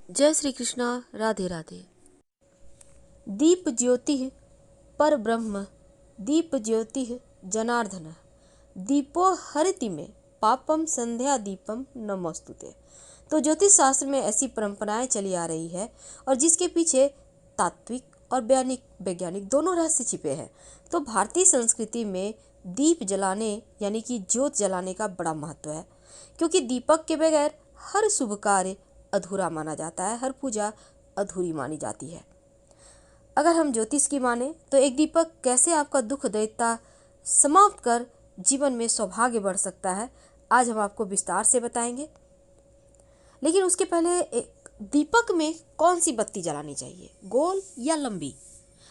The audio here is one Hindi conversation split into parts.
जय श्री कृष्णा। राधे राधे। दीप ज्योति पर ब्रह्म, दीप ज्योति जनार्दन, दीपो हरति में पापम संध्या दीपम नमोस्तुते। तो ज्योतिष शास्त्र में ऐसी परंपराएं चली आ रही है और जिसके पीछे तात्विक और वैज्ञानिक दोनों रहस्य छिपे हैं। तो भारतीय संस्कृति में दीप जलाने यानी कि ज्योत जलाने का बड़ा महत्व है, क्योंकि दीपक के बगैर हर शुभ कार्य अधूरा माना जाता है, हर पूजा अधूरी मानी जाती है। अगर हम ज्योतिष की माने तो एक दीपक कैसे आपका दुख दैत्य समाप्त कर जीवन में सौभाग्य बढ़ सकता है, आज हम आपको विस्तार से बताएंगे। लेकिन उसके पहले एक दीपक में कौन सी बत्ती जलानी चाहिए, गोल या लंबी?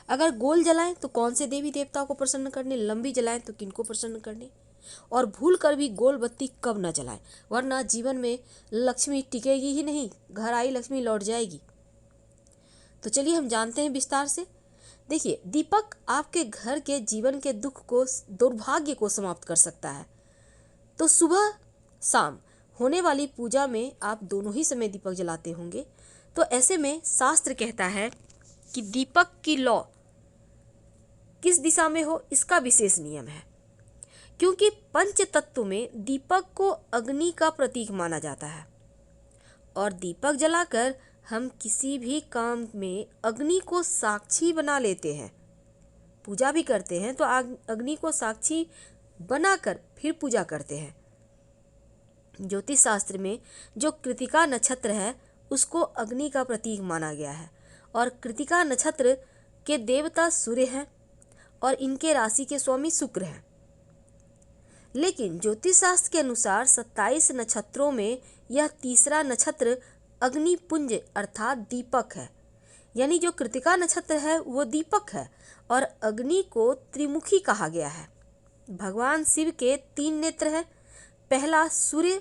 अगर गोल जलाएं तो कौन से देवी देवताओं को प्रसन्न करने, लंबी जलाएं तो किनको प्रसन्न करने, और भूल कर भी गोल बत्ती कब न जलाएं, वरना जीवन में लक्ष्मी टिकेगी ही नहीं, घर आई लक्ष्मी लौट जाएगी। तो चलिए हम जानते हैं विस्तार से। देखिए, दीपक आपके घर के जीवन के दुख को, दुर्भाग्य को समाप्त कर सकता है। तो सुबह शाम होने वाली पूजा में आप दोनों ही समय दीपक जलाते होंगे। तो ऐसे में शास्त्र कहता है कि दीपक की लौ किस दिशा में हो, इसका विशेष नियम है, क्योंकि पंच तत्व में दीपक को अग्नि का प्रतीक माना जाता है और दीपक जलाकर हम किसी भी काम में अग्नि को साक्षी बना लेते हैं। पूजा भी करते हैं तो अग्नि को साक्षी बनाकर फिर पूजा करते हैं। ज्योतिष शास्त्र में जो कृतिका नक्षत्र है उसको अग्नि का प्रतीक माना गया है और कृतिका नक्षत्र के देवता सूर्य हैं और इनके राशि के स्वामी शुक्र हैं। लेकिन ज्योतिष शास्त्र के अनुसार 27 नक्षत्रों में यह तीसरा नक्षत्र अग्निपुंज अर्थात दीपक है। यानी जो कृतिका नक्षत्र है वो दीपक है और अग्नि को त्रिमुखी कहा गया है। भगवान शिव के 3 नेत्र हैं, पहला सूर्य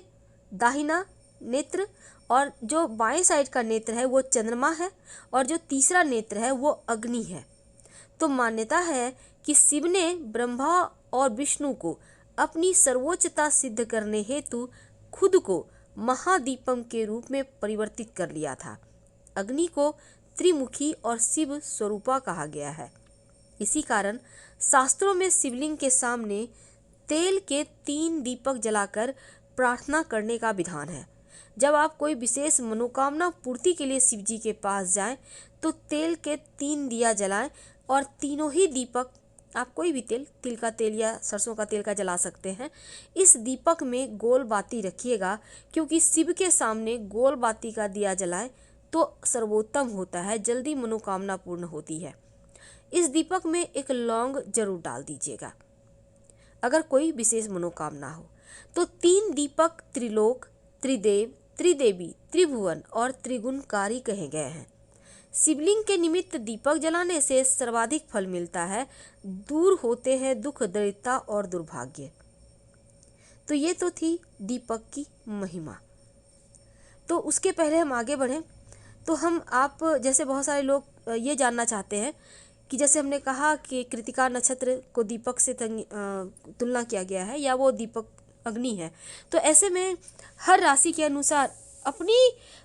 दाहिना नेत्र, और जो बाएं साइड का नेत्र है वो चंद्रमा है, और जो तीसरा नेत्र है वो अग्नि है। तो मान्यता है कि शिव ने ब्रह्मा और विष्णु को अपनी सर्वोच्चता सिद्ध करने हेतु खुद को महादीपम के रूप में परिवर्तित कर लिया था। अग्नि को त्रिमुखी और शिव स्वरूपा कहा गया है। इसी कारण शास्त्रों में शिवलिंग के सामने तेल के 3 दीपक जलाकर प्रार्थना करने का विधान है। जब आप कोई विशेष मनोकामना पूर्ति के लिए शिव जी के पास जाएं तो तेल के 3 दिया जलाएं और तीनों ही दीपक, आप कोई भी तेल, तिल का तेल या सरसों का तेल का जला सकते हैं। इस दीपक में गोल बाती रखिएगा, क्योंकि शिव के सामने गोल बाती का दिया जलाएं तो सर्वोत्तम होता है, जल्दी मनोकामना पूर्ण होती है। इस दीपक में एक लौंग जरूर डाल दीजिएगा अगर कोई विशेष मनोकामना हो। तो 3 दीपक त्रिलोक, त्रिदेव, त्रिदेवी, त्रिभुवन और त्रिगुणकारी कहे गए हैं। शिवलिंग के निमित्त दीपक जलाने से सर्वाधिक फल मिलता है, दूर होते हैं दुख दरिद्रता और दुर्भाग्य। तो ये तो थी दीपक की महिमा। तो उसके पहले हम आगे बढ़ें तो आप जैसे बहुत सारे लोग ये जानना चाहते हैं कि जैसे हमने कहा कि कृतिका नक्षत्र को दीपक से तुलना किया गया है या वो दीपक अग्नि है। तो ऐसे में हर राशि के अनुसार, अपनी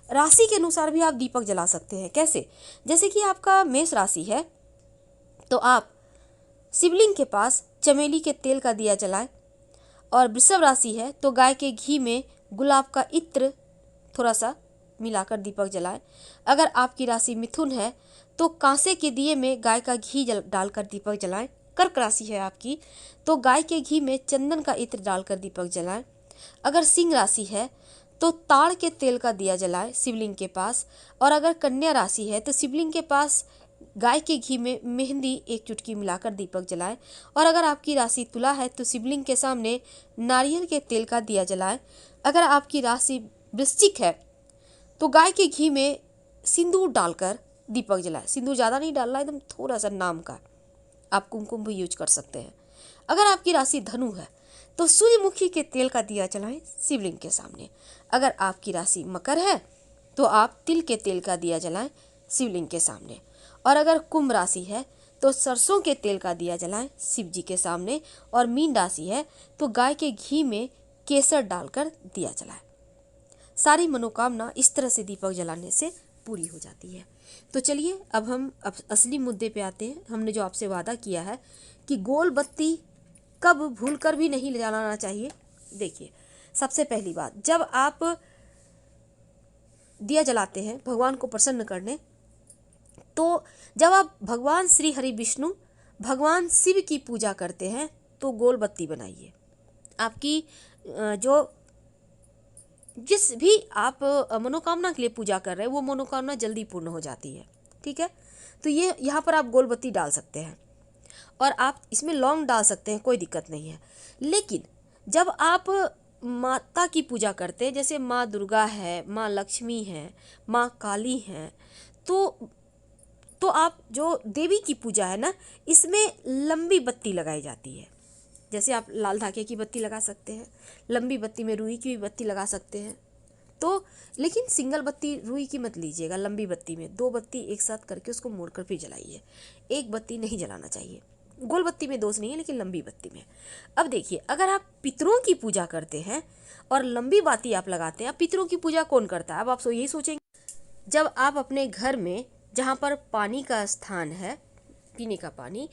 राशि के अनुसार भी आप दीपक जला सकते हैं। कैसे? जैसे कि आपका मेष राशि है तो आप शिवलिंग के पास चमेली के तेल का दिया जलाएं, और वृषभ राशि है तो गाय के घी में गुलाब का इत्र थोड़ा सा मिलाकर दीपक जलाएं। अगर आपकी राशि मिथुन है तो कांसे के दिए में गाय का घी डालकर दीपक जलाएं। कर्क राशि है आपकी तो गाय के घी में चंदन का इत्र डालकर दीपक जलाएं। अगर सिंह राशि है तो ताड़ के तेल का दिया जलाएं शिवलिंग के पास। और अगर कन्या राशि है तो शिवलिंग के पास गाय के घी में मेहंदी 1 चुटकी मिलाकर दीपक जलाएं। और अगर आपकी राशि तुला है तो शिवलिंग के सामने नारियल के तेल का दिया जलाएं। अगर आपकी राशि वृश्चिक है तो गाय के घी में सिंदूर डालकर दीपक जलाएं। सिंदूर ज़्यादा नहीं डालना, एकदम थोड़ा सा नाम का। आप कुमकुम भी यूज कर सकते हैं। अगर आपकी राशि धनु है तो सूर्यमुखी के तेल का दिया जलाएं शिवलिंग के सामने। अगर आपकी राशि मकर है तो आप तिल के तेल का दिया जलाएं शिवलिंग के सामने। और अगर कुंभ राशि है तो सरसों के तेल का दिया जलाएं शिव जी के सामने। और मीन राशि है तो गाय के घी में केसर डालकर दिया जलाएं। सारी मनोकामना इस तरह से दीपक जलाने से पूरी हो जाती है। तो चलिए अब हम असली मुद्दे पे आते हैं। हमने जो आपसे वादा किया है कि गोल बत्ती कब भूलकर भी नहीं जलाना चाहिए। देखिए, सबसे पहली बात, जब आप दिया जलाते हैं भगवान को प्रसन्न करने, तो जब आप भगवान श्री हरि विष्णु भगवान शिव की पूजा करते हैं तो गोल बत्ती बनाइए। आपकी जो जिस भी आप मनोकामना के लिए पूजा कर रहे हैं वो मनोकामना जल्दी पूर्ण हो जाती है। ठीक है, तो ये यहाँ पर आप गोल बत्ती डाल सकते हैं और आप इसमें लौंग डाल सकते हैं, कोई दिक्कत नहीं है। लेकिन जब आप माता की पूजा करते हैं, जैसे माँ दुर्गा है, माँ लक्ष्मी है, माँ काली हैं, तो आप जो देवी की पूजा है ना, इसमें लंबी बत्ती लगाई जाती है। जैसे आप लाल धागे की बत्ती लगा सकते हैं, लंबी बत्ती में रुई की भी बत्ती लगा सकते हैं। तो लेकिन सिंगल बत्ती रुई की मत लीजिएगा, लंबी बत्ती में 2 बत्ती एक साथ करके उसको मोड़कर फिर जलाइए। एक बत्ती नहीं जलाना चाहिए। गोल बत्ती में दोष नहीं है, लेकिन लंबी बत्ती में। अब देखिए, अगर आप पितरों की पूजा करते हैं और लंबी बाती आप लगाते हैं, अब पितरों की पूजा कौन करता है? अब आप यही सोचेंगे, जब आप अपने घर में जहाँ पर पानी का स्थान है, पीने का पानी,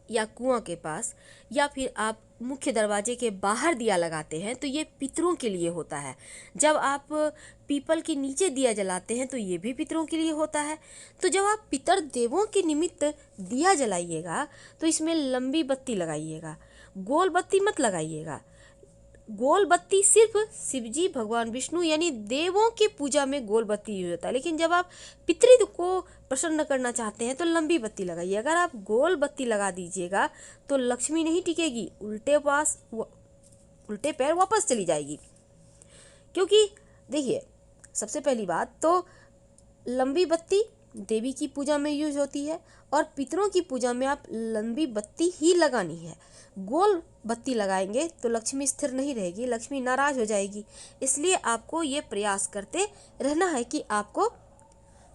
या कुआं के पास, या फिर आप मुख्य दरवाजे के बाहर दिया लगाते हैं, तो ये पितरों के लिए होता है। जब आप पीपल के नीचे दिया जलाते हैं तो ये भी पितरों के लिए होता है। तो जब आप पितर देवों के निमित्त दिया जलाइएगा तो इसमें लंबी बत्ती लगाइएगा, गोल बत्ती मत लगाइएगा। गोल बत्ती सिर्फ शिवजी भगवान विष्णु यानी देवों की पूजा में गोल बत्ती यूज होता है। लेकिन जब आप पितृ को प्रसन्न करना चाहते हैं तो लंबी बत्ती लगाइए। अगर आप गोल बत्ती लगा दीजिएगा तो लक्ष्मी नहीं टिकेगी, उल्टे पैर वापस चली जाएगी। क्योंकि देखिए, सबसे पहली बात तो लंबी बत्ती देवी की पूजा में यूज होती है और पितरों की पूजा में आप लंबी बत्ती ही लगानी है। गोल बत्ती लगाएंगे तो लक्ष्मी स्थिर नहीं रहेगी, लक्ष्मी नाराज हो जाएगी। इसलिए आपको ये प्रयास करते रहना है कि आपको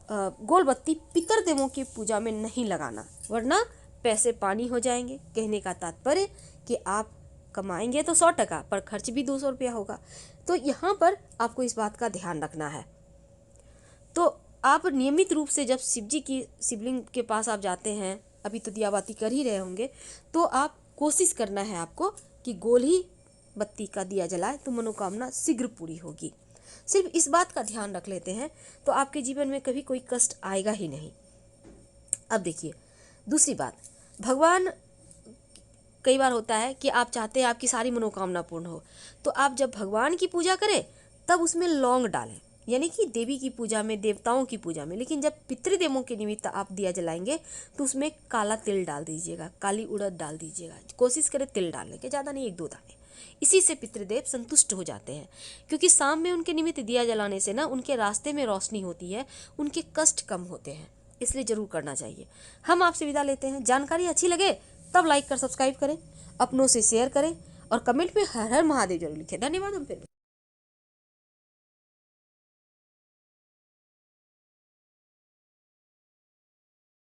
गोल बत्ती पितर देवों की पूजा में नहीं लगाना, वरना पैसे पानी हो जाएंगे। कहने का तात्पर्य कि आप कमाएंगे तो 100 पर खर्च भी 200 रुपया होगा। तो यहाँ पर आपको इस बात का ध्यान रखना है। तो आप नियमित रूप से जब शिवजी की शिवलिंग के पास आप जाते हैं, अभी तो दिया बाती कर ही रहे होंगे, तो आप कोशिश करना है आपको कि गोल ही बत्ती का दिया जलाए तो मनोकामना शीघ्र पूरी होगी। सिर्फ इस बात का ध्यान रख लेते हैं तो आपके जीवन में कभी कोई कष्ट आएगा ही नहीं। अब देखिए, दूसरी बात, भगवान कई बार होता है कि आप चाहते हैं आपकी सारी मनोकामना पूर्ण हो, तो आप जब भगवान की पूजा करें तब उसमें लौंग डालें, यानी कि देवी की पूजा में, देवताओं की पूजा में। लेकिन जब पितृदेवों के निमित्त आप दिया जलाएंगे तो उसमें काला तिल डाल दीजिएगा, काली उड़द डाल दीजिएगा। कोशिश करें तिल डालने के, ज़्यादा नहीं, 1-2 दाने। इसी से पितृदेव संतुष्ट हो जाते हैं, क्योंकि शाम में उनके निमित्त दिया जलाने से ना उनके रास्ते में रोशनी होती है, उनके कष्ट कम होते हैं। इसलिए जरूर करना चाहिए। हम आपसे विदा लेते हैं। जानकारी अच्छी लगे तब लाइक कर सब्सक्राइब करें, अपनों से शेयर करें और कमेंट में हर हर महादेव जरूर लिखें। धन्यवाद। हम फिर